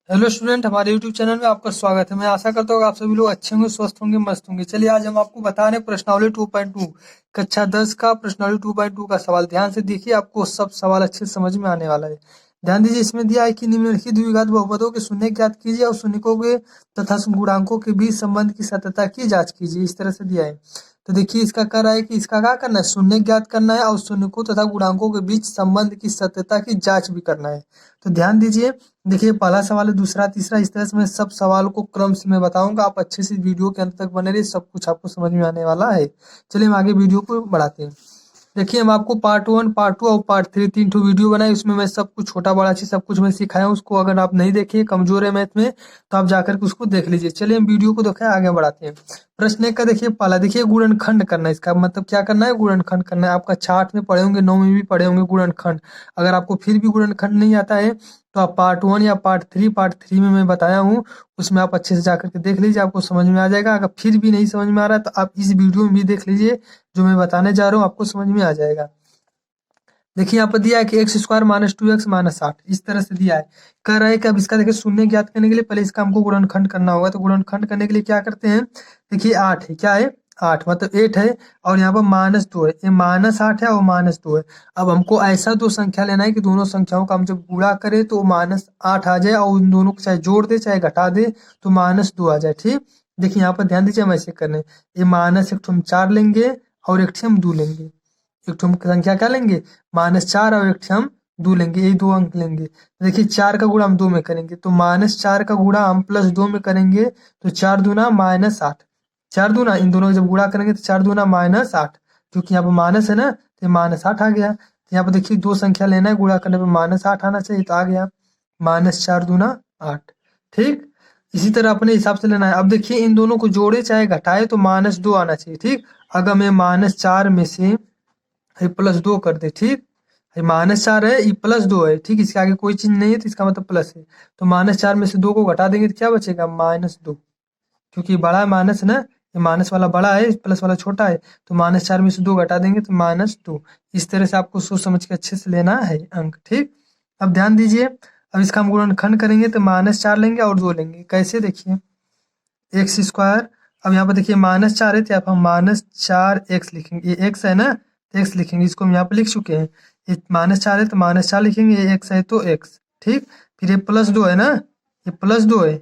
Hello student, हमारे YouTube channel में आपका स्वागत है। मैं आशा करता हूँ कि आप सभी लोग अच्छे होंगे, स्वस्थ होंगे, मस्त होंगे। चलिए आज हम आपको बता रहे हैं प्रश्नावली 2.2 कक्षा 10 का प्रश्नावली 2.2 का सवाल। ध्यान से देखिए, आपको सब सवाल अच्छे से समझ में आने वाला है। ध्यान दीजिए, इसमें दिया है कि निम्नलिखित द्विघात बहुपदों के शून्य ज्ञात कीजिए और शून्यकों के तथा गुणांकों के बीच संबंध की सत्यता की जांच कीजिए। इस तरह से दिया है। तो देखिए, इसका कह रहा है कि इसका क्या करना है, शून्य ज्ञात करना है और शून्यकों तथा गुणांकों के बीच संबंध की सत्यता की जांच भी करना है। तो ध्यान दीजिए, देखिए पहला सवाल है, दूसरा, तीसरा, इस तरह से मैं सब सवाल को क्रम से मैं बताऊंगा। आप अच्छे से वीडियो के अंत तक बने रहिए, सब कुछ आपको समझ में आने वाला है। चलिए हम आगे वीडियो को बढ़ाते हैं। देखिए, हम आपको पार्ट 1, पार्ट 2 और पार्ट 3 तीन ठो वीडियो बनाए। उसमें मैं सब कुछ छोटा बड़ा चीज सब कुछ मैं सिखाया हूँ। उसको अगर आप नहीं देखे, कमजोर है मैथ में, तो आप जाकर के उसको देख लीजिए। चलिए हम वीडियो को देखें, आगे बढ़ाते हैं। प्रश्न एक का देखिए, पहला देखिए, गुणनखंड करना है। इसका मतलब क्या करना है, गुणनखंड करना है। आपका 8 में पढ़े होंगे, 9 में भी पढ़े होंगे गुणनखंड। अगर आपको फिर भी गुणनखंड नहीं आता है तो आप पार्ट 1 या पार्ट 3 में मैं बताया हूँ, उसमें आप अच्छे से जाकर के देख लीजिए, आपको समझ में आ जाएगा। अगर फिर भी नहीं समझ में आ रहा है तो आप इस वीडियो में भी देख लीजिए, जो मैं बताने जा रहा हूँ आपको समझ में आ जाएगा। देखिए यहाँ पर दिया है कि x square minus 2x minus 8, इस तरह से दिया है। कह रहा है कि अब इसका देखिए शून्य ज्ञात करने के लिए पहले इसका हमको गुणनखंड करना होगा। तो गुणनखंड करने के लिए क्या करते हैं, देखिए 8 है, क्या है 8 मतलब 8 है, और यहाँ पर -2 है। ये -8 है और -2 है। अब हमको ऐसा दो संख्या लेना है कि दोनों संख्याओं का हम जब गुणा करें तो -8 आ जाए, और उन दोनों को चाहे जोड़ दे चाहे घटा दे तो -2 आ जाए। ठीक, देखिए यहाँ पर ध्यान दीजिए, हम ऐसे करने, ये माइनस एक ठो हम 4 लेंगे और एक ठो हम 2 लेंगे। एक ठो हम संख्या क्या लेंगे, -4, और एक ठो हम 2 लेंगे, यही दो अंक लेंगे। देखिए 4 का गुणा हम 2 में करेंगे तो -4 का गुणा हम +2 में करेंगे तो 4 दूना -8। 4 दूना, इन दोनों को जब गुणा करेंगे तो 4 दूना -8, क्योंकि यहाँ पर माइनस है ना, तो -8 आ गया। तो यहाँ पर देखिए दो संख्या लेना है, गुणा करने पर -8 आना चाहिए, तो आ गया -4 दूना 8। ठीक, इसी तरह अपने हिसाब से लेना है। अब देखिए इन दोनों को जोड़े चाहे घटाए तो -2 आना चाहिए। ठीक, अगर मैं -4 में से +2 कर दे, ठीक, -4 है, ये +2 है, ठीक, इसके आगे कोई चीज नहीं है तो इसका मतलब प्लस है। तो -4 में से 2 को घटा देंगे तो क्या बचेगा, -2, क्योंकि बड़ा है माइनस है ना, ये माइनस वाला बड़ा है, प्लस वाला छोटा है। तो -4 में से 2 घटा देंगे तो -2। इस तरह से आपको सोच समझ के अच्छे से लेना है अंक। ठीक, अब ध्यान दीजिए, अब इसका हम गुणनखंड करेंगे तो -4 लेंगे और 2 लेंगे। कैसे, देखिए एक्स स्क्वायर, अब यहाँ पर देखिए -4 है तो यहाँ पर हम -4x लिखेंगे। ये x है ना, तो x लिखेंगे, इसको हम यहाँ पे लिख चुके हैं। ये -4 है तो -4 लिखेंगे, ये x है तो x। ठीक, फिर ये +2 है ना, ये +2 है,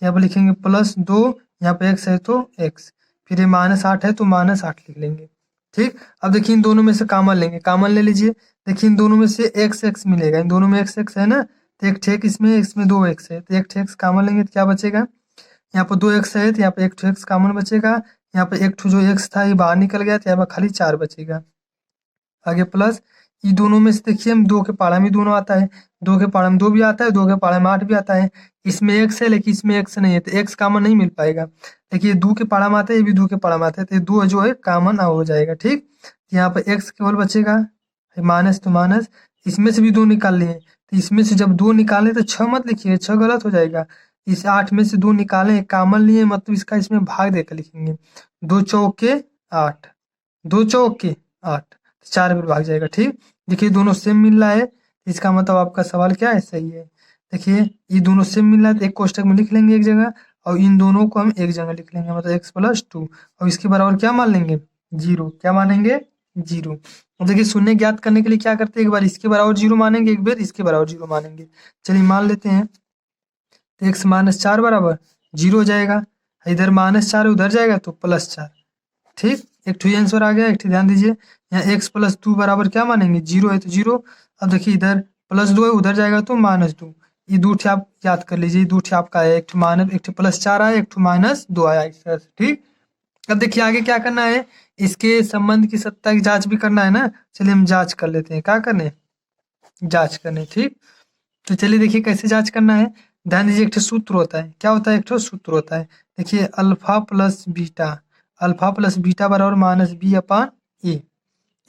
यहाँ पे लिखेंगे +2, यहाँ पे x है तो x। फिर ये -8 है तो -8 लिख लेंगे। ठीक, अब देखिए इन दोनों में से कॉमन लेंगे, कॉमन ले लीजिए। देखिए इन दोनों में से x मिलेगा, इन दोनों में x है ना, तो एक ठेक इसमें 2x है, तो एक ठेक कॉमन लेंगे तो क्या बचेगा, यहाँ पर 2x है तो यहाँ पे एक ठो x कॉमन बचेगा। यहाँ पे एक ठो जो x था ये बाहर निकल गया तो यहाँ पर खाली 4 बचेगा। आगे प्लस, ये दोनों में से देखिए हम 2 के पाड़ा में दोनों आता है, 2 के पाड़ा में 2 भी आता है, 2 के पाड़ा में 8 भी आता है। इसमें x है लेकिन इसमें x नहीं है तो x कॉमन नहीं मिल पाएगा। देखिए 2 के पाड़ा में आता है, ये भी 2 के पाड़ा में आता है, तो ये 2 जो है कॉमन हो जाएगा। ठीक, तो यहाँ पे x केवल बचेगा, माइनस तो माइनस, इसमें से भी 2 निकाल लिए तो इसमें से जब 2 निकाले तो 6 मत लिखिए, 6 गलत हो जाएगा। इस 8 में से 2 निकाले, कॉमन लिए, मतलब इसका इसमें भाग देकर लिखेंगे। 2 चौके 8, 2 चौके 8, 4 में भाग जाएगा। ठीक, देखिए दोनों सेम मिल रहा है, इसका मतलब आपका सवाल क्या है, सही है। देखिए ये दोनों सेम मिल रहा है तो एक कोष्टक में लिख लेंगे एक जगह, और इन दोनों को हम एक जगह लिख लेंगे, मतलब x+2, और इसके बराबर क्या मान लेंगे, 0। क्या मानेंगे, 0। अब देखिए शून्य ज्ञात करने के लिए क्या करते हैं, एक बार इसके बराबर 0 मानेंगे, एक बार इसके बराबर 0 मानेंगे। चलिए मान लेते हैं, तो x-4 बराबर 0 हो जाएगा, इधर -4 उधर जाएगा तो +4। ठीक, एक ठो आंसर आ गया। एक ठो ध्यान दीजिए, यहाँ x+2 बराबर क्या मानेंगे, 0 है तो 0। अब देखिए इधर +2 है, उधर जाएगा तो -2। ये दो ठे आप याद कर लीजिए, दो ठे आपका है, एक ठो +4 आया, एक ठो -2 आया, इस तरह से। ठीक, अब देखिए आगे क्या करना है, इसके संबंध की सत्ता की जांच भी करना है ना। चलिए हम जांच कर लेते हैं, क्या करने, जांच करने। ठीक, तो चलिए देखिए कैसे जांच करना है। ध्यान दीजिए, एक ठो सूत्र होता है, क्या होता है, एक ठो सूत्र होता है। देखिए अल्फा प्लस बीटा बराबर -b/a,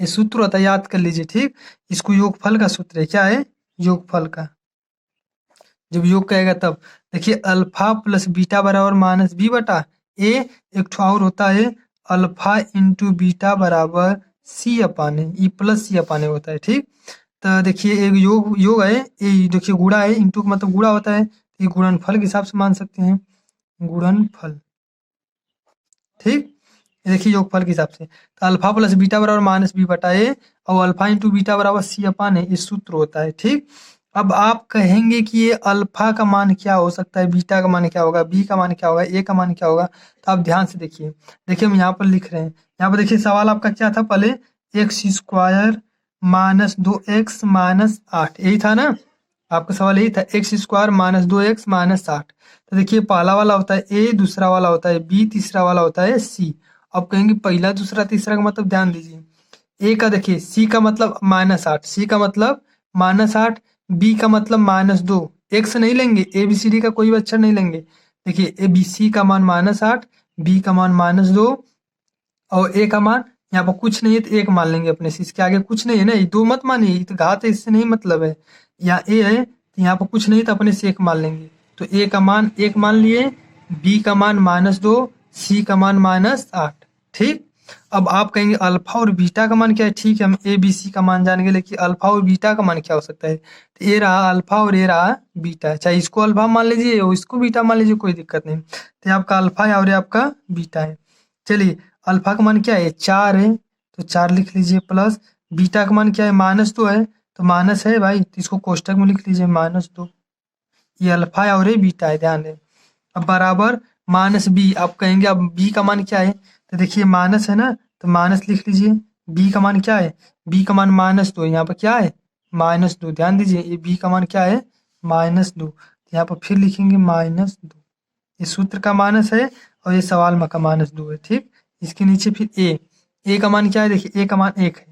ये सूत्र होता है, याद कर लीजिए। ठीक, इसको योगफल का सूत्र है, क्या है, योगफल का। जब योग कहेगा तब देखिए अल्फा प्लस बीटा बराबर -b/a। एक ठो और होता है अल्फा इंटू बीटा बराबर c/a, ई प्लस c/a होता है। ठीक, तो देखिए एक योग योग है, ये देखिए गुणा है, इंटू का मतलब गुणा होता है, तो ये गुणनफल के हिसाब से मान सकते हैं, गुणनफल। ठीक, ये देखिए योगफल के हिसाब से। तो अल्फा प्लस बीटा बराबर माइनस बी बटा ए और अल्फा इंटू बीटा बराबर सी अपान ए, ये सूत्र होता है। ठीक, अब आप कहेंगे कि ये अल्फा का मान क्या हो सकता है, बीटा का मान क्या होगा, बी का मान क्या होगा, ए का मान क्या होगा। तो आप ध्यान से देखिए, देखिए हम यहाँ पर लिख रहे हैं, यहाँ पर देखिए सवाल आपका क्या था, पहले x square minus 2x minus 8, यही था ना आपका सवाल, यही था, x square minus 2x minus 8। तो देखिए पहला वाला होता है ए, दूसरा वाला होता है बी, तीसरा वाला होता है सी। अब कहेंगे पहला दूसरा तीसरा का मतलब ध्यान दीजिए, ए का देखिए सी का मतलब -8, सी का मतलब -8, बी का मतलब -2, एक्स नहीं लेंगे, ए बी सी डी का कोई भी अक्षर नहीं लेंगे। देखिए ए बी सी का मान -8, बी का मान -2 और ए का मान यहाँ पर कुछ नहीं है तो एक मान लेंगे अपने से, इसके आगे कुछ नहीं है ना, ये दो मत मानिए, ये तो घात है, इससे नहीं मतलब है। यहाँ ए है तो यहाँ पर कुछ नहीं तो अपने से एक मान लेंगे, तो ए का मान एक मान लिए, बी का मान -2, सी का मान -8। ठीक, अब आप कहेंगे अल्फा और बीटा का मान क्या है। ठीक है, हम ए बी सी का मान जान गए, लेकिन अल्फा और बीटा का मान क्या हो सकता है। तो ये रहा अल्फा और ये रहा बीटा, चाहे इसको अल्फा मान लीजिए और इसको बीटा मान लीजिए, कोई दिक्कत नहीं। तो ये आपका अल्फा है और ये आपका बीटा है। चलिए अल्फा का मान क्या है, 4 है तो 4 लिख लीजिए, प्लस बीटा का मान क्या है, -2 है तो माइनस है भाई, तो इसको कोष्टक में लिख लीजिए -2। ये अल्फा है और ये बीटा है, ध्यान दें। अब बराबर माइनस बी, आप कहेंगे अब बी का मान क्या है, तो देखिए माइनस है ना, तो माइनस लिख लीजिए। बी का मान क्या है, बी का मान -2, यहाँ पर क्या है -2, ध्यान दीजिए ये बी का मान क्या है -2, यहाँ पर फिर लिखेंगे -2, ये सूत्र का माइनस है और ये सवाल में का -2 है। ठीक, इसके नीचे फिर ए का मान क्या है, देखिए ए का मान 1 है,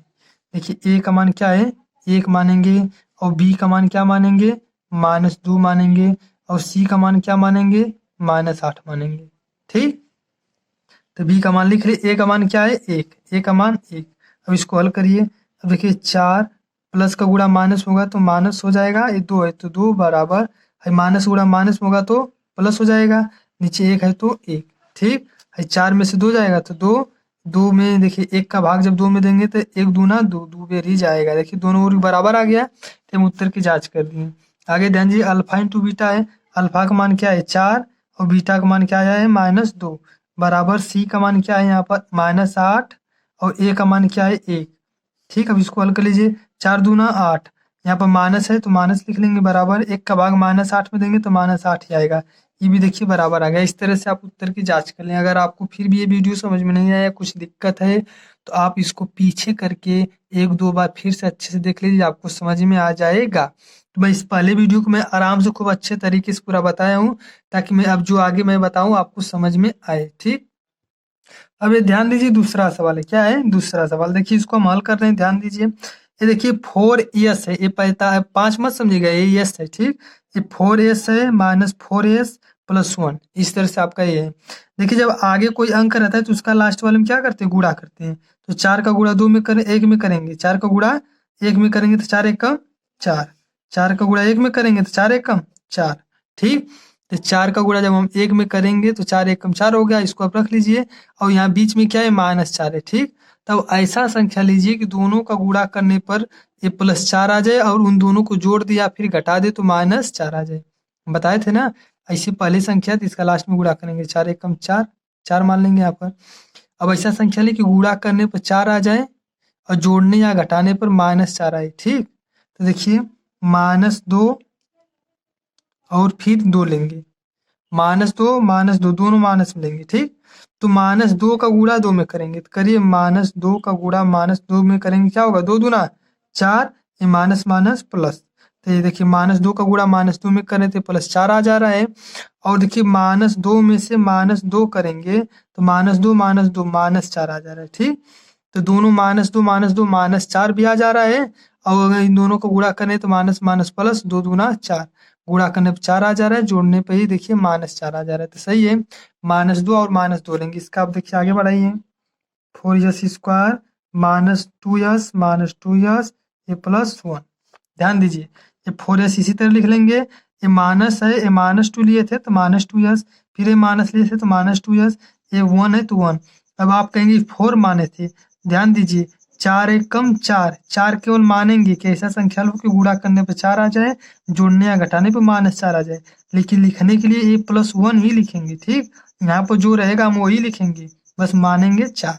देखिए ए का मान क्या है 1 मानेंगे, और बी का मान क्या मानेंगे -2 मानेंगे, और सी का मान क्या मानेंगे -8 मानेंगे। ठीक, तो बी का मान लिख रहे, ए का मान क्या है 1, ए का मान 1। अब इसको हल करिए, अब देखिए 4 प्लस का गुणा माइनस होगा तो माइनस हो जाएगा, ये 2 है तो 2 बराबर, माइनस गुणा माइनस होगा तो प्लस हो जाएगा, नीचे 1 है तो 1। ठीक, 4 में से 2 जाएगा तो 2, 2 में देखिए 1 का भाग जब 2 में देंगे तो 1 दूना 2, 2 बेर ही जाएगा। देखिए दोनों ओर बराबर आ गया, तो हम उत्तर की जाँच कर दिए। आगे ध्यान दीजिए अल्फा इंटू बीटा है, अल्फा का मान क्या है 4 और बीटा का मान क्या है -2, बराबर सी का मान क्या है यहाँ पर -8 और ए का मान क्या है 1। ठीक, अब इसको हल कर लीजिए, 4 दूना 8, यहाँ पर माइनस है तो माइनस लिख लेंगे, बराबर 1 का भाग -8 में देंगे तो -8 ही आएगा। ये भी देखिए बराबर आ गया। इस तरह से आप उत्तर की जांच कर लें। अगर आपको फिर भी ये वीडियो समझ में नहीं आया, कुछ दिक्कत है, तो आप इसको पीछे करके 1-2 बार फिर से अच्छे से देख लीजिए, आपको समझ में आ जाएगा। तो मैं इस पहले वीडियो को मैं आराम से खूब अच्छे तरीके से पूरा बताया हूँ, ताकि मैं अब जो आगे मैं बताऊँ आपको समझ में आए। ठीक, अब ये ध्यान दीजिए दूसरा सवाल है, क्या है दूसरा सवाल, देखिए इसको हम हल कर रहे हैं, ध्यान दीजिए। ये देखिए 4s है, ये 5 मत समझिएगा, ये s है। ठीक, ये 4s है -4s + 1, इस तरह से आपका ये है। देखिए जब आगे कोई अंक रहता है तो उसका लास्ट वाले में क्या करते हैं, गुणा करते हैं। तो 4 का गुणा 2 में करें, 1 में करेंगे, 4 का गुणा 1 में करेंगे तो 4 एकम 4, 4 का गुणा 1 में करेंगे तो 4 एकम 4। ठीक, तो 4 का गुणा जब हम 1 में करेंगे तो 4 एकम 4 हो गया, इसको आप रख लीजिए, और यहाँ बीच में क्या है -4 है। ठीक, तब ऐसा संख्या लीजिए कि दोनों का गुणा करने पर ये +4 आ जाए और उन दोनों को जोड़ दिया फिर घटा दे तो -4 आ जाए। बताए थे ना, ऐसी पहली संख्या तो इसका लास्ट में गुणा करेंगे, 4 एकम 4, 4 मान लेंगे यहाँ पर। अब ऐसा संख्या ले कि गुणा करने पर 4 आ जाए और जोड़ने या घटाने पर -4 आए। ठीक, तो देखिए -2 और फिर 2 लेंगे, -2 दोनों माइनस में लेंगे। ठीक, तो -2 का गुणा 2 में करेंगे, तो करिए -2 का गुणा -2 में करेंगे, क्या होगा 2 दूना 4, ये माइनस माइनस प्लस, तो ये देखिए -2 का गुणा -2 में करें तो +4 आ जा रहा है। और देखिए -2 में से -2 करेंगे तो -2 -4 आ जा रहा है। ठीक, तो दोनों -2 -4 भी आ जा रहा है, और अगर इन दोनों को गुणा करें तो माइनस माइनस प्लस, 2 दूना 4, गुणा करने पर 4 आ जा रहा है, जोड़ने पे ही देखिए -4 आ जा रहा है। तो सही है, -2 और -2 लेंगे। इसका आप देखिए आगे बढ़ाइए, 4s स्क्वायर -2s -2s ये +1। ध्यान दीजिए ये 4s इसी तरह लिख लेंगे, ये माइनस है, ये -2 लिए थे तो -2s, फिर ये माइनस लिए थे तो -2s, ये 1 है तो 1। अब आप कहेंगे 4 माने थे, ध्यान दीजिए 4 एक कम 4, 4 केवल मानेंगे कि ऐसा संख्या लो कि गुणा करने पे 4 आ जाए, जोड़ने या घटाने पे -4 आ जाए, लेकिन लिखने के लिए a+1 ही लिखेंगे। ठीक, यहाँ पर जो रहेगा हम वही लिखेंगे, बस मानेंगे 4।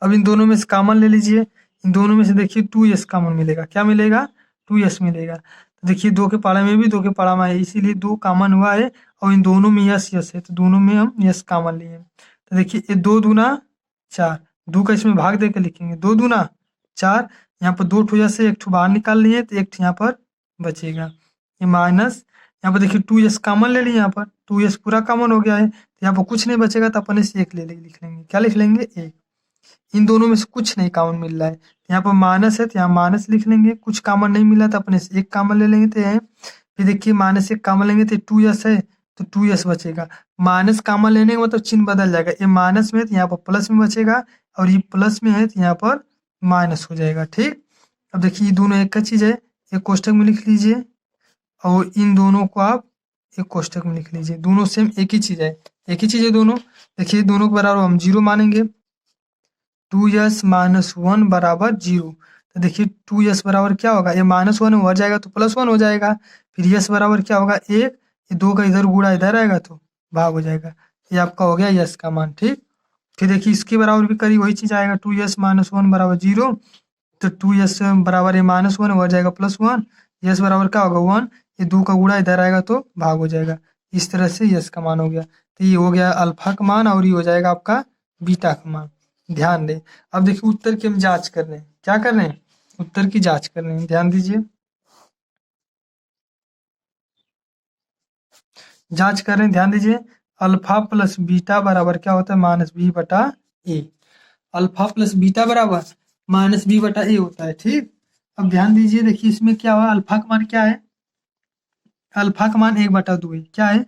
अब इन दोनों में से कॉमन ले लीजिए, इन दोनों में से देखिए 2s कॉमन मिलेगा। क्या मिलेगा? 2s मिलेगा। तो देखिए 2 के पारा में भी 2 के पारा में है, इसीलिए 2 कॉमन हुआ है और इन दोनों में यस यस है, तो दोनों में हम यस कॉमन लिए। तो देखिए ये 2 दूना 4, 2 का इसमें भाग देकर लिखेंगे, 2 दूना 4, यहाँ पर 2 ठो यस है, एक ठो बाहर निकाल लिए तो एक ठो यहाँ पर बचेगा। ये माइनस, यहाँ पर देखिए 2s कॉमन ले लिए, यहाँ पर 2s पूरा कॉमन हो गया है, तो यहाँ पर कुछ नहीं बचेगा तो अपन इसे 1 लिख लेंगे। क्या लिख लेंगे? 1। इन दोनों में से कुछ नहीं कॉमन मिल रहा है, यहाँ पर माइनस है तो यहाँ माइनस लिख लेंगे, कुछ कॉमन नहीं मिला तो अपने से 1 कॉमन ले लेंगे तो यहाँ। फिर देखिए -1 कॉमन लेंगे तो 2s है तो 2s बचेगा। माइनस कॉमन लेने का मतलब चिन्ह बदल जाएगा, ये माइनस में है तो यहाँ पर प्लस में बचेगा, और ये प्लस में है तो यहाँ पर माइनस हो जाएगा। ठीक, अब देखिए ये दोनों एक का चीज है, एक कोष्टक में लिख लीजिए और इन दोनों को आप एक कोष्टक में लिख लीजिए, दोनों सेम एक ही चीज है, एक ही चीज है दोनों। देखिए दोनों के बराबर हम 0 मानेंगे, 2s - 1 बराबर 0। तो देखिए 2s बराबर क्या होगा, ये -1 हो जाएगा तो +1 हो जाएगा, फिर s बराबर क्या होगा 1, ये 2 का इधर गुणा इधर आएगा तो भाग हो जाएगा, ये आपका हो गया s का मान। ठीक, फिर देखिए इसके बराबर भी करीब वही चीज आएगा, 2s - 1 बराबर 0, तो 2s बराबर ये -1 हो जाएगा +1, s बराबर क्या होगा 1, ये 2 का गुणा इधर आएगा तो भाग हो जाएगा। इस तरह से s का मान हो गया, तो ये हो गया अल्फा का मान और ये हो जाएगा आपका बीटा का मान। ध्यान दें, अब देखिए उत्तर की हम जांच कर रहे हैं, क्या कर रहे हैं? उत्तर की जांच कर रहे हैं, ध्यान दीजिए। जांच कर रहे हैं, ध्यान दीजिए। अल्फा प्लस बीटा बराबर क्या होता है? -b/a। अल्फा प्लस बीटा बराबर -b/a होता है। ठीक, अब ध्यान दीजिए, देखिए इसमें क्या हुआ, अल्फा का मान क्या है? अल्फा का मान 1/2 है। क्या है?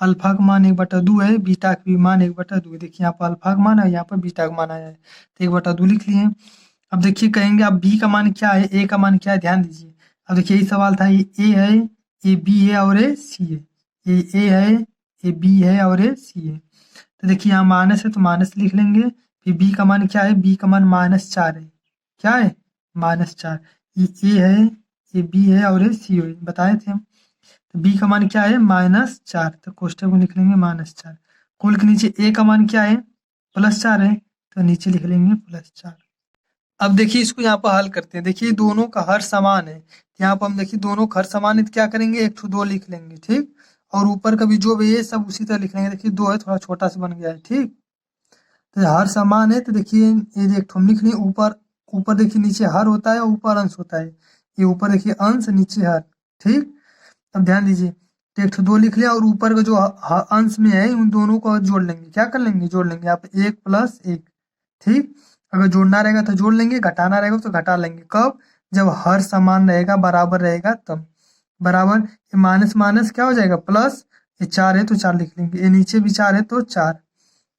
अल्फा का मान 1/2 है, बीटा का भी मान 1/2 है। देखिए यहाँ पर अल्फा का मान है, यहाँ पर बीटा का मान आया है, तो 1/2 लिख लिए। अब देखिए कहेंगे अब बी का मान क्या है, ए का मान क्या है, ध्यान दीजिए। अब देखिए यही सवाल था, ये ए है, ये बी है और ये सी है, ये ए है, ये बी है और ये सी है। तो देखिए यहाँ माइनस है तो माइनस लिख लेंगे, फिर बी का मान क्या है? बी का मान -4 है। क्या है? -4। ये ए है, ये बी है और ये सी है, बताए थे हम। तो बी का मान क्या है? -4, तो कोष्टक में लिख लेंगे -4। कुल के नीचे ए का मान क्या है? +4 है, तो नीचे लिख लेंगे +4। अब देखिए इसको यहाँ पर हल करते हैं, देखिए दोनों का हर समान है, यहाँ पर हम देखिए दोनों का हर समान है तो क्या करेंगे, 1 2 लिख लेंगे। ठीक, और ऊपर का भी जो भी है सब उसी तरह लिख लेंगे। देखिए 2 है, थोड़ा छोटा सा बन गया है। ठीक, तो हर समान है तो देखिए ये एक हम लिख लिए, ऊपर ऊपर देखिए नीचे हर होता है, ऊपर अंश होता है, ये ऊपर देखिए अंश, नीचे हर। ठीक, अब ध्यान दीजिए, तो 1 2 लिख लिया और ऊपर का जो अंश में है उन दोनों को जोड़ लेंगे। क्या कर लेंगे? जोड़ लेंगे, यहाँ पे 1 + 1। ठीक, अगर जोड़ना रहेगा तो जोड़ लेंगे, घटाना रहेगा तो घटा लेंगे। कब? जब हर समान रहेगा, बराबर रहेगा तब। बराबर, ये माइनस माइनस क्या हो जाएगा? प्लस, ये 4 है तो 4 लिख लेंगे, ये नीचे भी 4 है तो 4।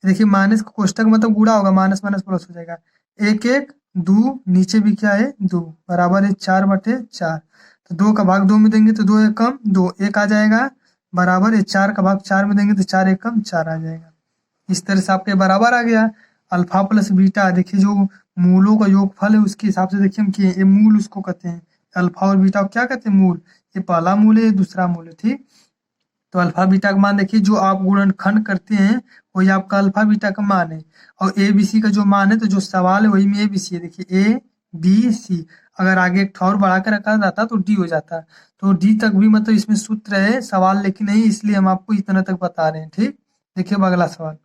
देखिए माइनस का कोष्टक मतलब गुणा होगा, माइनस माइनस प्लस हो जाएगा, 1 1 2, नीचे भी क्या है? 2, बराबर है 4/4। तो 2 का भाग 2 में देंगे तो 2 1 कम 2, 1 आ जाएगा, बराबर है 4 का भाग 4 में देंगे तो 4 1 कम 4 आ जाएगा। इस तरह से आपके बराबर आ गया। अल्फा प्लस बीटा, देखिए जो मूलों का योगफल है उसके हिसाब से देखिए हम किए, ये मूल उसको कहते हैं, अल्फा और बीटा को क्या कहते हैं? मूल। ये पहला मूल है, ये दूसरा मूल है। ठीक, तो अल्फा बीटा का मान देखिए जो आप गुणनखंड करते हैं वही आपका अल्फा बीटा का मान है, और ए बी सी का जो मान है, तो जो सवाल है वही में ए बी सी है। देखिए ए बी सी, अगर आगे एक और बढ़ा कर रखा जाता तो डी हो जाता, तो डी तक भी मतलब इसमें सूत्र है सवाल, लेकिन नहीं, इसलिए हम आपको इतना तक बता रहे हैं। ठीक, देखिए अब अगला सवाल,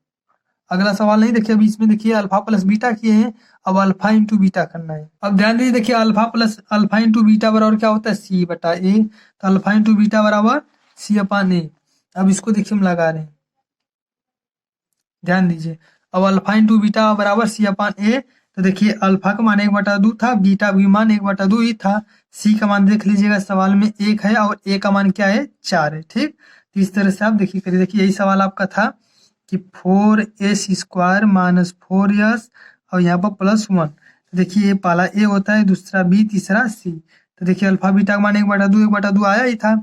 अगला सवाल नहीं, देखिए अभी इसमें देखिए अल्फा प्लस बीटा किए हैं, अब अल्फा इंटू बीटा करना है। अब ध्यान दीजिए, देखिए अल्फा इंटू बीटा बराबर क्या होता है? C/A। तो अल्फा इंटू बीटा बराबर C/A। अब इसको देखिए हम लगा रहे हैं, ध्यान दीजिए। अब अल्फा इंटू बीटा बराबर C/A, तो देखिए अल्फा का मान 1/2 था, बीटा भी मान 1/2 ही था। सी का मान देख लीजिएगा सवाल में 1 है और ए का मान क्या है? 4 है। ठीक, तो इस तरह से आप देखिए करिए, देखिए यही सवाल आपका था कि 4s² - 4s और यहाँ पर +1। तो देखिए ये पहला ए होता है, दूसरा बी, तीसरा सी। तो देखिए अल्फा बीटा का मान 1/2 आया ही था।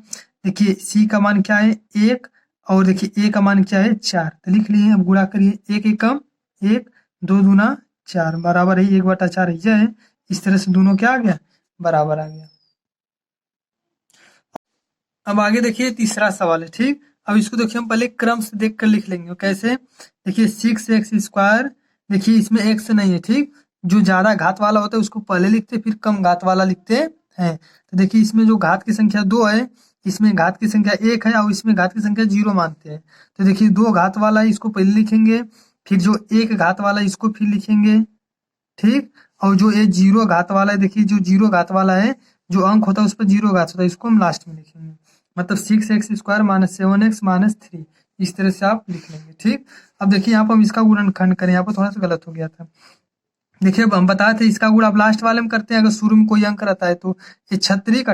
देखिए सी का मान क्या है? 1, और देखिए ए का मान क्या है? 4। तो लिख लिए, अब गुणा करिए, 1 1 कम 1, 2 दूना 4 बराबर है 1/4 यह है। इस तरह से दोनों क्या आ गया, बराबर आ गया। अब आगे देखिए तीसरा सवाल है, ठीक। अब इसको देखिए हम पहले क्रम से देख कर लिख लेंगे। कैसे, देखिए 6x², देखिए इसमें x नहीं है, ठीक। जो ज्यादा घात वाला होता है उसको पहले लिखते फिर कम घात वाला लिखते हैं। तो देखिए इसमें जो घात की संख्या 2 है, इसमें घात की संख्या 1 है और इसमें घात की संख्या 0 मानते हैं। तो देखिए 2 घात वाला है इसको पहले लिखेंगे, फिर जो 1 घात वाला है इसको फिर लिखेंगे, ठीक। और जो ये 0 घात वाला है, देखिए जो 0 घात वाला है, जो अंक होता है उस पर 0 घात होता है, इसको हम लास्ट में लिखेंगे। मतलब 6x² - 7x - 3, इस तरह से आप लिख लेंगे, ठीक। अब देखिए यहाँ पर हम इसका गुणनखंड करें, यहाँ पर थोड़ा सा गलत हो गया था। देखिए अब हम बताए थे इसका गुणा आप लास्ट वाले में करते हैं अगर शुरू में कोई अंक रहता है तो। ये 36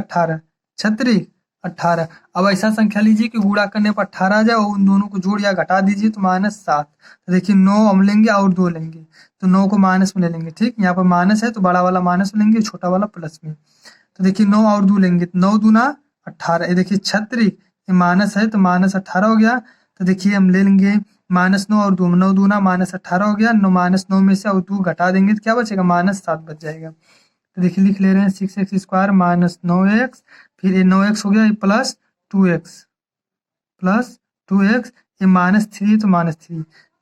18 अब ऐसा संख्या लीजिए कि गुणा करने पर 18 आ जाए और उन दोनों को जोड़ या घटा दीजिए तो -7। तो देखिए 9 हम लेंगे और 2 लेंगे, तो 9 को माइनस में ले लेंगे, ठीक। यहाँ पर माइनस है तो बड़ा वाला माइनस में लेंगे, छोटा वाला प्लस में। तो देखिए 9 और 2 लेंगे तो 9 दूना 18। ये देखिए 36 ये माइनस है तो -18 हो गया। तो देखिए हम ले लेंगे -9 और 2 9 दूना -18 हो गया। -9 में से और 2 घटा देंगे तो क्या बचेगा, -7 बच जाएगा। तो देखिए लिख ले रहे हैं 6x² - 9x, फिर ये 9x हो गया, ये प्लस 2x ये -3 तो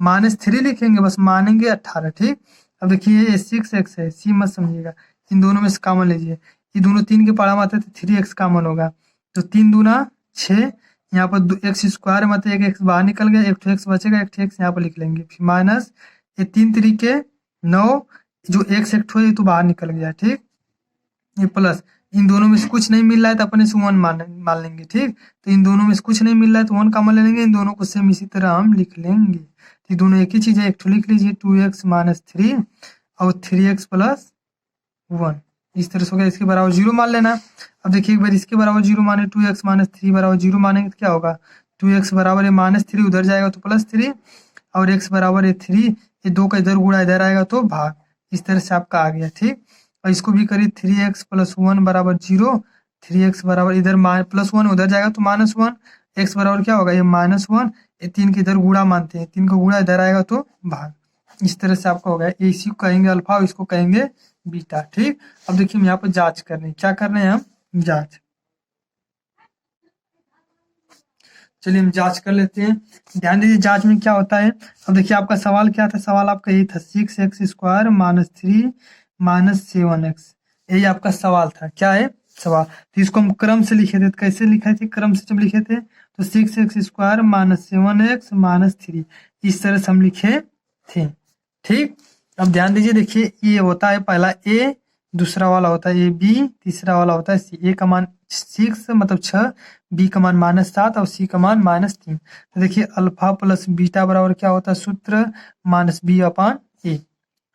-3 लिखेंगे, बस मानेंगे 18, ठीक। अब देखिए ये 6x है, सी मत समझिएगा, इन दोनों में से कॉमन लीजिए। ये दोनों 3 के पारा में आते हैं तो 3x कॉमन होगा, तो 3 दूना 6, यहाँ पर x² मतलब एक x बाहर निकल गया, एक x बचेगा, एक x यहाँ पर लिख लेंगे, फिर माइनस ये 3 तरीके 9, जो x एक ठो है ये तो बाहर निकल गया, ठीक। ये प्लस इन दोनों में से कुछ नहीं मिल रहा है तो अपने से 1 मान लेंगे, ठीक। तो इन दोनों में से कुछ नहीं मिल रहा है तो 1 कॉमन ले लेंगे, इन दोनों को सेम इसी तरह हम लिख लेंगे। तो ये दोनों एक ही चीज है, एक ठो लिख लीजिए 2x - 3 और 3x + 1, इस तरह से हो गया। इसके बराबर 0 मान लेना। अब देखिए एक बार इसके बराबर 0 माने, 2x - 3 बराबर 0 मानेंगे तो क्या होगा, 2x बराबर ये -3 उधर जाएगा तो +3 और x बराबर ये 3, ये 2 का इधर गुणा इधर आएगा तो भाग, इस तरह से आपका आ गया, ठीक। और इसको भी करिए 3x + 1 बराबर 0, 3x बराबर इधर +1 उधर जाएगा तो -1, x बराबर क्या होगा ये -1, ये 3 के इधर गुणा मानते हैं, 3 का गुणा इधर आएगा तो भाग, इस तरह से आपका हो गया। इसी को कहेंगे अल्फा और इसको कहेंगे बीटा, ठीक। अब देखिए हम यहाँ पर जांच कर रहे हैं, क्या कर रहे हैं हम, जांच। चलिए हम जांच कर लेते हैं। ध्यान दीजिए जांच में क्या होता है। अब देखिए आपका सवाल क्या था, सवाल आपका यही था 6x² - 3 - 7x, यही आपका सवाल था। क्या है सवाल, तो इसको हम क्रम से लिखे थे, तो कैसे लिखे थे, क्रम से जब लिखे थे तो 6x² - 7x - 3, इस तरह से हम लिखे थे, ठीक। अब ध्यान दीजिए, देखिए ये होता है पहला ए, दूसरा वाला होता है ए बी, तीसरा वाला होता है सी। ए का मान 6 मतलब 6, बी का मान -7 और सी का मान -3। तो देखिए अल्फा प्लस बीटा बराबर क्या होता है सूत्र, -b/a।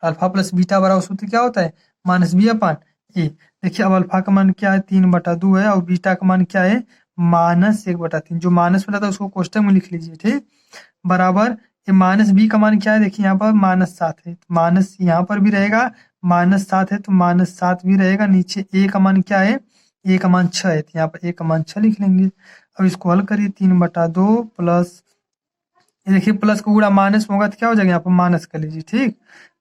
अल्फा प्लस बीटा बराबर सूत्र क्या होता है, -b/a। देखिए अब अल्फा का मान क्या है 3/2 है और बीटा का मान क्या है -1/3। जो माइनस में रहता है उसको कोष्टक में लिख लीजिए, ठीक। बराबर ये -b का मान क्या है, देखिए यहाँ पर -7 है, तो माइनस यहाँ पर भी रहेगा, -7 है तो -7 भी रहेगा। नीचे ए का मान क्या है, ए का मान 6 है तो यहाँ पर ए का मान 6 लिख लेंगे। अब इसको हल करिए 3/2 प्लस, ये देखिए प्लस का गुणा माइनस में होगा तो क्या हो जाएगा, यहाँ पर माइनस कर लीजिए, ठीक।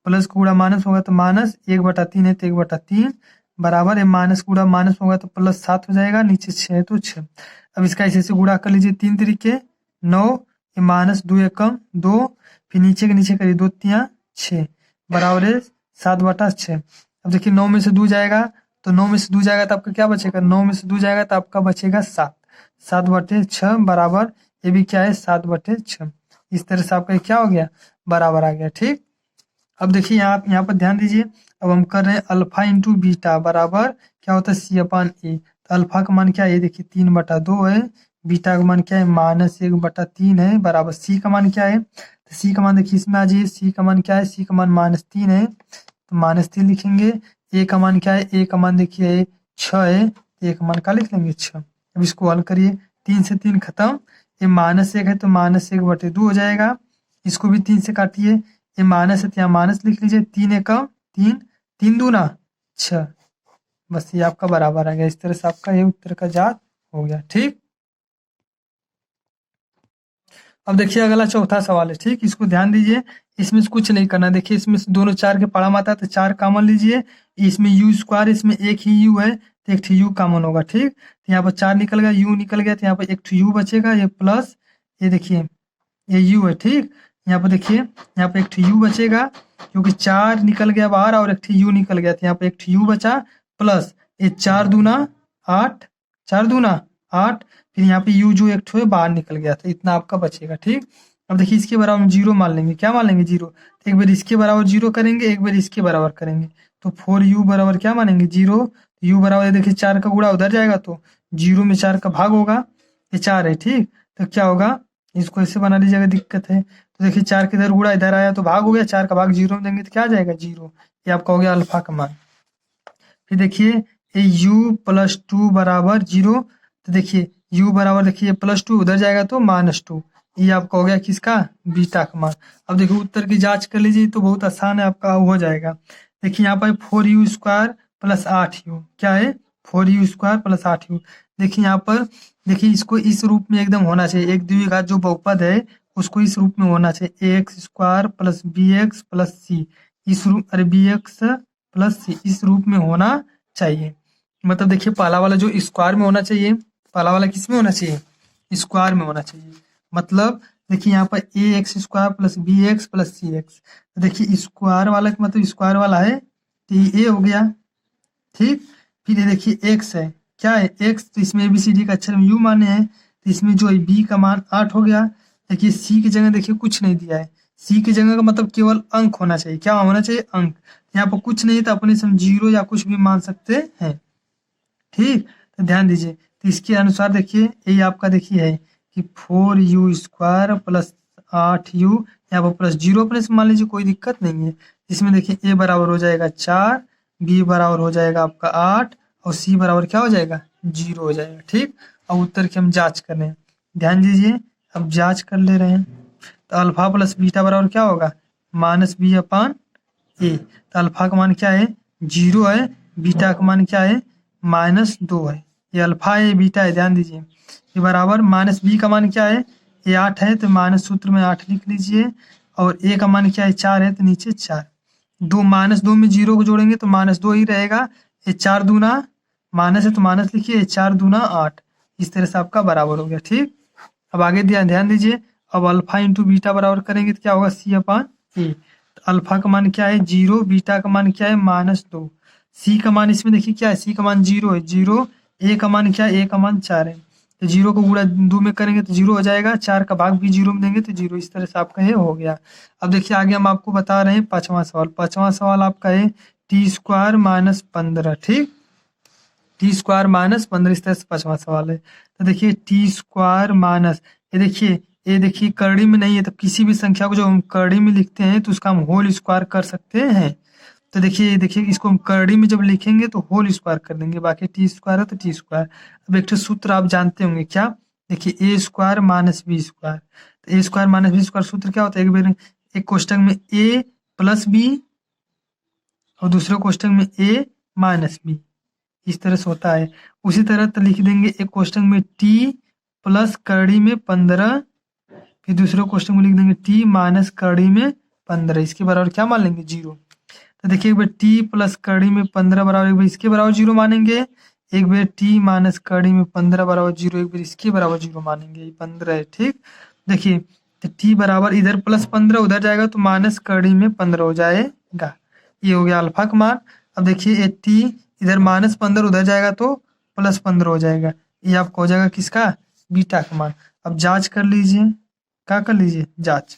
प्लस का गुणा माइनस होगा तो -1/3 है तो 1/3 बराबर है, माइनस गुणा माइनस में होगा तो +7 हो जाएगा, नीचे 6 है तो 6। अब इसका ऐसे गुणा कर लीजिए 3 तरीके 9, ये -2 एकम 2, फिर नीचे के नीचे करिए 2 तिया 6 बराबर है 7/6। अब देखिए 9 में से 2 जाएगा तो 9 में से 2 जाएगा तो आपका क्या बचेगा, 9 में से 2 जाएगा तो आपका बचेगा 7, 7/6 बराबर ये भी क्या है 7/6। इस तरह से आपका क्या हो गया, बराबर आ गया, ठीक। अब देखिए यहाँ पर ध्यान दीजिए, अब हम कर रहे हैं अल्फा इंटू बीटा बराबर क्या होता है C/A। तो अल्फा का मान क्या है, ये देखिए 3/2 है, बीटा का मान क्या है -1/3 है, बराबर सी का मान क्या है, तो सी का मान देखिए इसमें आ जाइए, सी का मान क्या है, सी का मान -3 है तो -3 लिखेंगे। ए का मान क्या है, ए का मान देखिए 6 है, ए का मान क्या लिख लेंगे 6। अब इसको हल करिए, 3 से 3 खत्म, ये -1 है तो -1/2 हो जाएगा। इसको भी 3 से काटिए, ये माइनस है तो यहाँ माइनस लिख लीजिए, 3 एकम 3, 3 दूना 6, बस ये आपका बराबर आ गया। इस तरह से आपका ये उत्तर का जात हो गया, ठीक। अब देखिए अगला चौथा सवाल है, ठीक, इसको ध्यान दीजिए। इसमें से कुछ नहीं करना, देखिए इसमें से दोनों 4 के पड़ा माता है तो 4 कॉमन लीजिए। इसमें यू स्क्वायर, इसमें एक ही यू है तो एक यू कॉमन होगा, ठीक। तो यहाँ पर 4 निकल गया, यू निकल गया, तो यहाँ पर एक यू बचेगा, ये प्लस, ये देखिए ये यू है, ठीक। यहाँ पर देखिए यहाँ पे एक यू बचेगा क्योंकि 4 निकल गया बाहर और एक यू निकल गया, तो यहाँ पे एक यू बचा, प्लस ये 4 दूना 8, 4 दूना 8, फिर यहाँ पे यू जो एक है बाहर निकल गया, तो इतना आपका बचेगा, ठीक। अब देखिए इसके बराबर हम जीरो मान लेंगे, क्या मान लेंगे, जीरो। तो एक बार इसके बराबर जीरो करेंगे, एक बार इसके बराबर करेंगे, तो 4u बराबर क्या मानेंगे, जीरो। यू बराबर देखिए 4 का गुणा उधर जाएगा तो जीरो में 4 का भाग होगा, ये 4 है, ठीक। तो क्या होगा, इसको ऐसे बना लीजिएगा, दिक्कत है। तो देखिए 4 के इधर गुणा इधर आया तो भाग हो गया, 4 का भाग जीरो में देंगे तो क्या आ जाएगा, जीरो। ये आपका हो गया अल्फा का मान। फिर देखिए ये u प्लस 2 बराबर जीरो, तो देखिए u बराबर देखिए प्लस 2 उधर जाएगा तो -2, ये आपका हो गया किसका, बीटा का मान। अब देखिए उत्तर की जांच कर लीजिए, तो बहुत आसान है, आपका हो जाएगा। देखिए यहाँ पर 4u स्क्वायर प्लस 8u क्या है, 4u स्क्वायर प्लस 8u। देखिए यहाँ पर देखिए इसको इस रूप में एकदम होना चाहिए, एक द्विघात जो बहुपद है उसको इस रूप में होना चाहिए, ax square plus bx plus c, इस रूप, अरे bx प्लस सी इस रूप में होना चाहिए। मतलब देखिए पहला वाला जो स्क्वायर में होना चाहिए, पहला वाला किस में होना चाहिए, स्क्वायर में होना चाहिए। मतलब देखिए यहाँ पर A X square plus B X plus C X, देखिए स्क्वायर वाला का मतलब स्क्वायर वाला है तो ये ए हो गया, ठीक। फिर ये देखिए एक्स है, क्या है एक्स, तो इसमें ABCD का अक्षर में यू माने हैं, तो इसमें जो है बी का मान 8 हो गया। देखिए सी की जगह देखिए कुछ नहीं दिया है, सी की जगह का मतलब केवल अंक होना चाहिए, क्या होना चाहिए, अंक। यहाँ पर कुछ नहीं तो अपने से हम जीरो या कुछ भी मान सकते हैं, ठीक। तो ध्यान दीजिए, तो इसके अनुसार देखिए यही आपका देखिए है कि 4u स्क्वायर प्लस 8u, यहाँ पर प्लस जीरो अपने से मान लीजिए, कोई दिक्कत नहीं है। इसमें देखिए a बराबर हो जाएगा 4, b बराबर हो जाएगा आपका 8 और c बराबर क्या हो जाएगा, जीरो हो जाएगा, ठीक। अब उत्तर की हम जांच कर रहे हैं, ध्यान दीजिए, अब जांच कर ले रहे हैं। तो अल्फा प्लस बीटा बराबर क्या होगा, -b/a। तो अल्फा का मान क्या है, जीरो है, बीटा का मान क्या है, -2 है। ये अल्फा है, ये बीटा है, ध्यान दीजिए। ये बराबर -b का मान क्या है, ये 8 है तो माइनस सूत्र में 8 लिख लीजिए, और a का मान क्या है, 4 है तो नीचे 4। दो -2 में जीरो को जोड़ेंगे तो -2 ही रहेगा, ये 4 दूना माइनस है तो माइनस लिखिए, 4 दूना 8, इस तरह से आपका बराबर हो गया, ठीक। अब आगे ध्यान दीजिए, अब अल्फा इंटू बीटा बराबर करेंगे तो क्या होगा, c/a। अल्फा का मान क्या है, जीरो, बीटा का मान क्या है, -2, सी का मान इसमें देखिए क्या है, सी का मान जीरो है, जीरो, ए का मान क्या है, ए का मान 4 है, तो जीरो को गुणा 2 में करेंगे तो जीरो हो जाएगा, 4 का भाग भी जीरो में देंगे तो जीरो, इस तरह से आपका ये हो गया। अब देखिए आगे हम आपको बता रहे हैं पांचवा सवाल, पांचवा सवाल आपका है t² - 15, ठीक, t² - 15, इस तरह से पांचवा सवाल है। तो देखिए t², ये देखिए करड़ी में नहीं है, तो किसी भी संख्या को जब हम करड़ी में लिखते हैं तो उसका हम होल स्क्वायर कर सकते हैं। तो देखिए इसको हम करड़ी में जब लिखेंगे तो होल स्क्वायर कर देंगे, बाकी t² है तो t²। अब एक सूत्र आप जानते होंगे क्या, देखिए a² - b², तो a² - b² सूत्र क्या होता है, एक बार एक कोष्टक में a प्लस बी और दूसरे कोष्टक में a माइनस बी, इस तरह से होता है। उसी तरह तो लिख देंगे एक कोष्टक में t प्लस करड़ी में 15, फिर दूसरे क्वेश्चन में लिख देंगे t माइनस करड़ी में 15, इसके बराबर क्या मान लेंगे, जीरो। तो देखिए एक बार t प्लस करड़ी में 15 बराबर, एक बार इसके बराबर जीरो मानेंगे, एक बार t माइनस करड़ी में 15 बराबर जीरो, एक बार इसके बराबर जीरो मानेंगे, ये 15 है, ठीक। देखिए तो t बराबर इधर प्लस 15 उधर जाएगा तो माइनस करड़ी में 15 हो जाएगा, ये हो गया अल्फा का मान। अब देखिए ये t इधर -15 उधर जाएगा तो +15 हो जाएगा, ये आपका हो जाएगा किसका, बीटा का मान। अब जांच कर लीजिए, क्या कर लीजिए, जांच।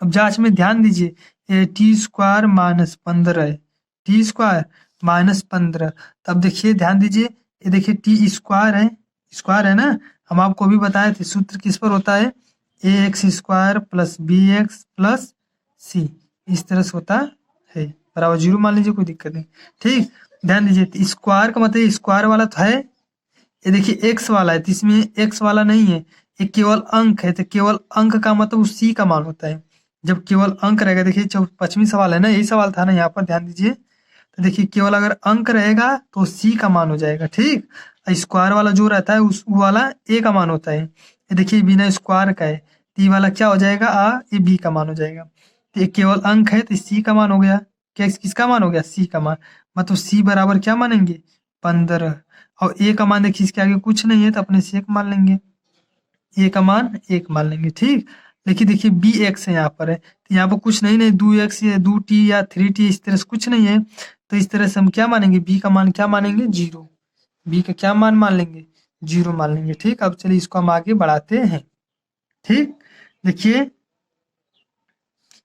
अब जांच में ध्यान दीजिए, ये t² - 15 है, t² - 15। तब देखिए ध्यान दीजिए, ये देखिए t² है, स्क्वायर है ना, हम आपको भी बताए थे सूत्र किस पर होता है, ax² plus bx plus c, इस तरह से होता है, बराबर जीरो मान लीजिए, कोई दिक्कत नहीं, ठीक। ध्यान दीजिए स्क्वायर का मतलब स्क्वायर वाला तो है, ये देखिए एक्स वाला है तो इसमें एक्स वाला नहीं है, ये केवल अंक है, तो केवल अंक का मतलब उस सी का मान होता है, जब केवल अंक रहेगा। देखिए जो 25वीं सवाल है ना, यही सवाल था ना, यहाँ पर ध्यान दीजिए, तो देखिए केवल अगर अंक रहेगा तो सी का मान हो जाएगा, ठीक। स्क्वायर वाला जो रहता है उस वाला ए का मान होता है, ये देखिए बिना स्क्वायर का है, तो ये वाला क्या हो जाएगा ये बी का मान हो जाएगा। तो ये केवल अंक है तो सी का मान हो गया। क्या किसका मान हो गया? सी का मान। मतलब सी बराबर क्या मानेंगे? 15। और ए का मान देखिए इसके आगे कुछ नहीं है तो अपने से एक मान लेंगे। ए का मान एक मान लेंगे। ठीक, लेकिन देखिए बी एक्स है यहाँ पर है तो यहाँ पर कुछ नहीं, नहीं 2x या 2t या 3t इस तरह से कुछ नहीं है। तो इस तरह से हम क्या मानेंगे? बी का मान क्या मानेंगे? 0। बी का क्या मान मान लेंगे? 0 मान लेंगे। ठीक, अब चलिए इसको हम आगे बढ़ाते हैं। ठीक, देखिए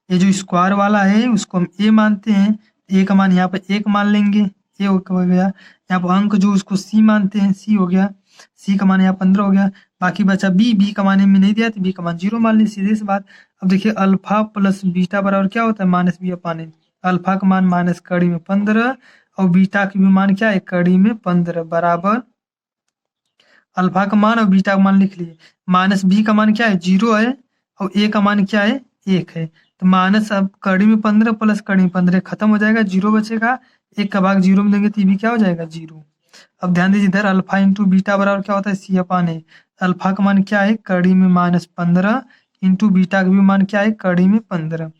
ये जो स्क्वायर वाला है उसको हम ए मानते हैं। ए का मान यहाँ पर एक मान लेंगे, ए हो गया। यहाँ पर अंक जो उसको सी मानते हैं, सी हो गया। सी का मान यहाँ 15 हो गया। बाकी बचा बी, बी का मान हमें नहीं दिया तो बी का मान 0 मान ली, सीधे सी बात। अब देखिए अल्फा प्लस बीटा बराबर क्या होता है? माइनस बी अपान ए। अल्फा का मान माइनस कड़ी में 15 और बीटा की भी मान क्या है? कड़ी में 15 बराबर अल्फा का मान और बीटा का मान लिख लिए। माइनस बी का मान क्या है? 0 है और ए का मान क्या है? 1 है। तो माइनस अब कड़ी में 15 प्लस कड़ी में 15 खत्म हो जाएगा, 0 बचेगा। 1 का भाग 0 में देंगे तो ये भी क्या हो जाएगा? 0। अब ध्यान दीजिए इधर अल्फा इंटू बीटा बराबर क्या होता है? सी अपान ए। अल्फा का मान क्या है? कड़ी में माइनस 15 इंटू बीटा का भी मान क्या है? कड़ी में 15।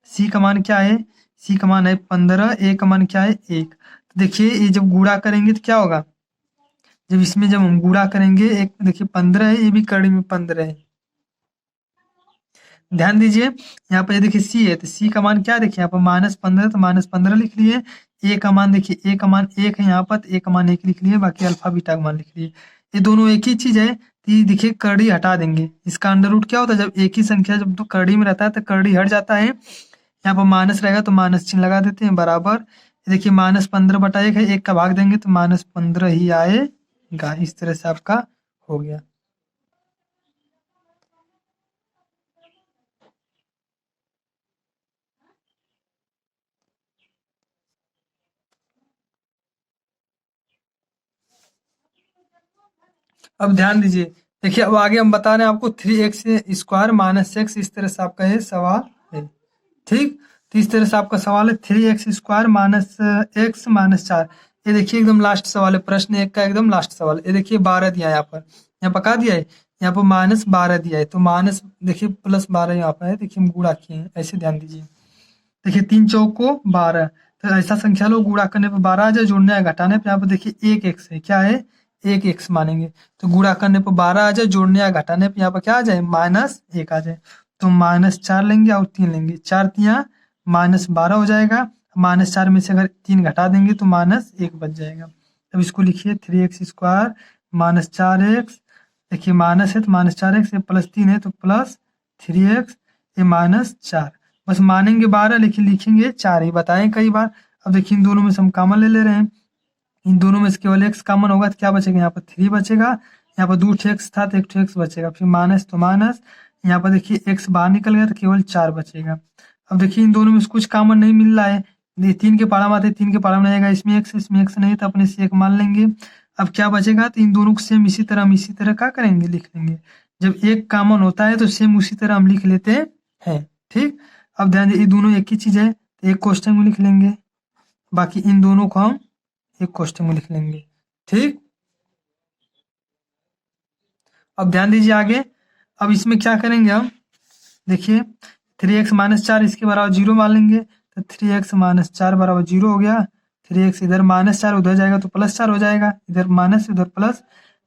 सी का मान क्या है? सी का मान है 15, ए का मान क्या है? 1। तो देखिए ये जब गुणा करेंगे तो क्या होगा? जब इसमें जब हम गुणा करेंगे, एक देखिए 15 है, ये भी कड़ी में 15 है। ध्यान दीजिए यहाँ पर देखिए सी है तो सी का मान क्या देखिए यहाँ पर -15 तो -15 लिख लिए। ए का मान देखिए ए का मान 1 है यहाँ पर तो ए का मान 1 लिख लिए, बाकी अल्फा बीटा का मान लिख लिए। ये दोनों एक ही चीज है तो ये देखिए कड़ी हटा देंगे। इसका अंडर रूट क्या होता है? जब एक ही संख्या जब तो कड़ी में रहता है तो कड़ी हट जाता है। यहाँ पर माइनस रहेगा तो माइनस चिन्ह लगा देते हैं बराबर। देखिए -15/1 है, 1 का भाग देंगे तो -15 ही आएगा। इस तरह से आपका हो गया। अब ध्यान दीजिए, देखिए अब आगे हम बता रहे हैं आपको 3x स्क्वायर माइनस एक्स, इस तरह से आपका ये सवाल है। ठीक, तो इस तरह से आपका सवाल है 3x square minus x minus 4। ये देखिए एकदम लास्ट सवाल है, प्रश्न 1 का एकदम लास्ट सवाल। ये देखिए 12 दिया है यहाँ पर, यहाँ पर क्या दिया है? यहाँ पर -12 दिया है तो माइनस देखिए +12 यहाँ पर है। देखिए हम गुणा किए हैं, ऐसे ध्यान दीजिए। देखिए 3 चौको 12, तो ऐसा संख्या लो गुणा करने पर 12 आ जाए, जोड़ने या घटाने पर यहाँ पर देखिए 1 एक्स है। क्या है? 1 एक्स मानेंगे। तो गुणा करने पर 12 आ जाए, जोड़ने या घटाने पर यहाँ पर क्या आ जाए? -1 आ जाए। तो -4 लेंगे और 3 लेंगे, 4 तियाँ -12 हो जाएगा। -4 में से अगर 3 घटा देंगे तो -1 बच जाएगा। अब इसको लिखिए 3x स्क्वायर -4x। देखिए माइनस है तो -4x, ये +3 है तो +3x, ये -4। बस मानेंगे 12 लेकिन लिखेंगे 4 ही, बताएं कई बार। अब देखिए इन दोनों में से हम कॉमन ले ले रहे हैं, इन दोनों में से केवल x कॉमन होगा तो क्या बचेगा? यहाँ पर 3 बचेगा। यहाँ पर 2 x था तो 1 x बचेगा, फिर माइनस तो माइनस। यहाँ पर देखिए x बाहर निकल गया तो केवल 4 बचेगा। अब देखिए इन दोनों में से कुछ कॉमन नहीं मिल रहा है, ये 3 के पारा में आते 3 के पारा में आएगा, इसमें x नहीं तो अपने से 1 मान लेंगे। अब क्या बचेगा? तो इन दोनों को सेम इसी तरह हम इसी तरह क्या करेंगे? लिख लेंगे। जब एक कॉमन होता है तो सेम उसी तरह हम लिख लेते हैं। ठीक, अब ध्यान दीजिए ये दोनों एक ही चीज है तो एक क्वेश्चन में लिख लेंगे, बाकी इन दोनों को हम एक क्वेश्चन में लिख लेंगे। ठीक, अब ध्यान दीजिए आगे। अब इसमें क्या करेंगे हम? देखिए 3x -4 इसके बराबर 0 मान लेंगे तो 3x -4 बराबर 0 हो गया। 3x इधर -4 उधर जाएगा तो +4 हो जाएगा, इधर माइनस उधर प्लस,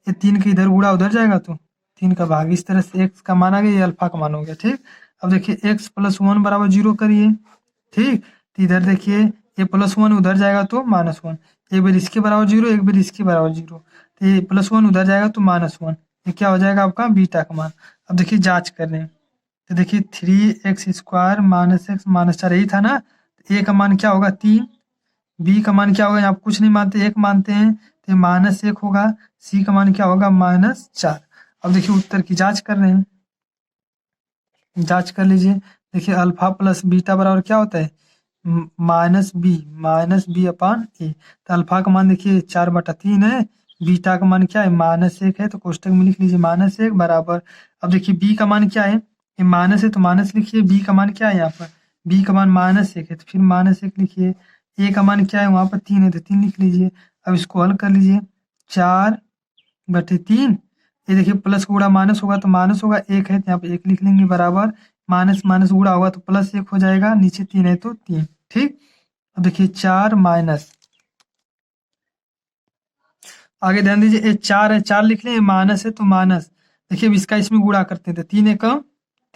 ये 3 के इधर गुणा उधर जाएगा तो 3 का भाग। इस तरह से x का मान आ गया, ये अल्फा का मान हो गया। ठीक, अब देखिए x + 1 बराबर 0 करिए। ठीक, तो इधर देखिए ये +1 उधर जाएगा तो -1, एक बार इसके बराबर 0 एक बार इसके बराबर 0, तो ये +1 उधर जाएगा तो -1, ये क्या हो जाएगा आपका? बीटा का मान। अब देखिए जांच कर रहे हैं तो देखिए 3x स्क्वायर -x -4 यही था ना। ए का मान क्या होगा? 3। बी का मान क्या होगा? यहाँ कुछ नहीं मानते, 1 मानते हैं तो -1 होगा। सी का मान क्या होगा? -4। अब देखिए उत्तर की जांच कर रहे हैं, जांच कर लीजिए। देखिए अल्फा प्लस बीटा बराबर क्या होता है? -b अपान ए। तो अल्फा का मान देखिए 4/3 है, बीटा का मान क्या है? -1 है, तो कोष्टक में लिख लीजिए -1 बराबर। अब देखिए बी का मान क्या है? ये माइनस है तो माइनस लिखिए, बी का मान क्या है यहाँ पर? बी का मान -1 है तो फिर -1 लिखिए। ए का मान क्या है? वहाँ पर 3 है तो 3 लिख लीजिए। अब इसको हल कर लीजिए, 4/3 ये देखिए प्लस का गुणा माइनस होगा तो माइनस होगा, 1 है तो यहाँ पे 1 लिख लेंगे, बराबर माइनस माइनस गुणा होगा तो प्लस 1 हो जाएगा, नीचे 3 है तो 3। ठीक, अब देखिए 4 माइनस, आगे ध्यान दीजिए, ये 4 है, 4 लिख लें, माइनस है तो माइनस, देखिए अब इसका इसमें गुणा करते हैं तो 3 एकम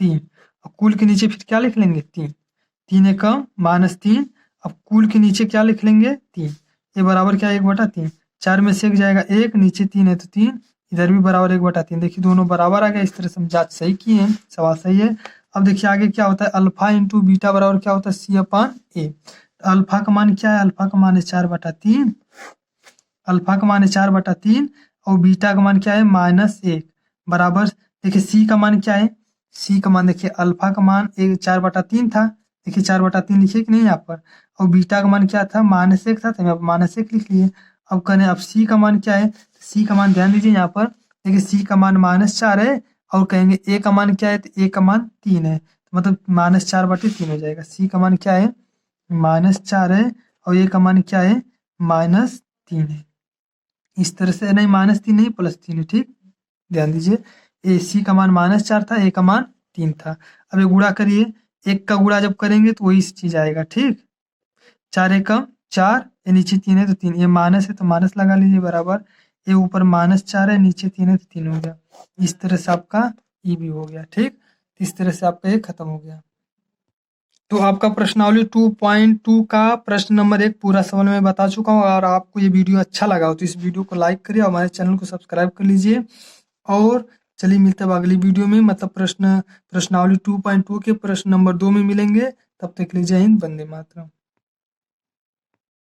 3, अब कुल के नीचे फिर क्या लिख लेंगे 3, 3 एकम माइनस 3, अब कुल के नीचे क्या लिख लेंगे 3, ये बराबर क्या 1/3, 4 में से 1 जाएगा 1, नीचे 3 है तो 3, इधर भी बराबर 1/3, देखिए दोनों बराबर आ गया। इस तरह से हम जांच सही किए हैं, सवाल सही है। अब देखिए आगे क्या होता है, अल्फा इंटू बीटा बराबर क्या होता है C/A। अल्फा का मान क्या है, अल्फा का मान है 4/3, अल्फा का मान है 4/3 और बीटा का मान क्या है -1, बराबर देखिए सी का मान क्या है, सी का मान देखिए अल्फा का मान 4/3 था, देखिए 4/3 लिखिए कि नहीं यहाँ पर, और बीटा का मान क्या था -1 था, तो यहाँ पर -1 लिख लिए। अब करें, अब सी का मान क्या है, सी का मान ध्यान दीजिए यहाँ पर, देखिए सी का मान -4 है, और कहेंगे ए का मान क्या है, तो ए का मान 3 है, तो मतलब -4/3 हो जाएगा। सी का मान क्या है -4 है और ए का मान क्या है -3 है। इस तरह से नहीं, -3 नहीं +3 है, ठीक, ध्यान दीजिए, ए सी का मान -4 था, ए का मान 3 था। अब ये गुणा करिए, 1 का गुणा जब करेंगे तो वही चीज आएगा, ठीक, 4 एकम 4, ये नीचे 3 है तो 3, ये माइनस है तो माइनस लगा लीजिए, बराबर ये ऊपर -4 है, नीचे 3 है तो 3 हो गया। इस तरह से आपका ई भी हो गया, ठीक, इस तरह से आपका ये खत्म हो गया। तो आपका प्रश्नावली 2.2 का प्रश्न नंबर 1 पूरा सवाल मैं बता चुका हूँ। और आपको ये वीडियो अच्छा लगा हो तो इस वीडियो को लाइक करिए और हमारे चैनल को सब्सक्राइब कर लीजिए। और चलिए मिलते हैं अगली वीडियो में, मतलब प्रश्नावली 2.2 के प्रश्न नंबर 2 में मिलेंगे। तब तक के लिए जय हिंद, वंदे मातरम।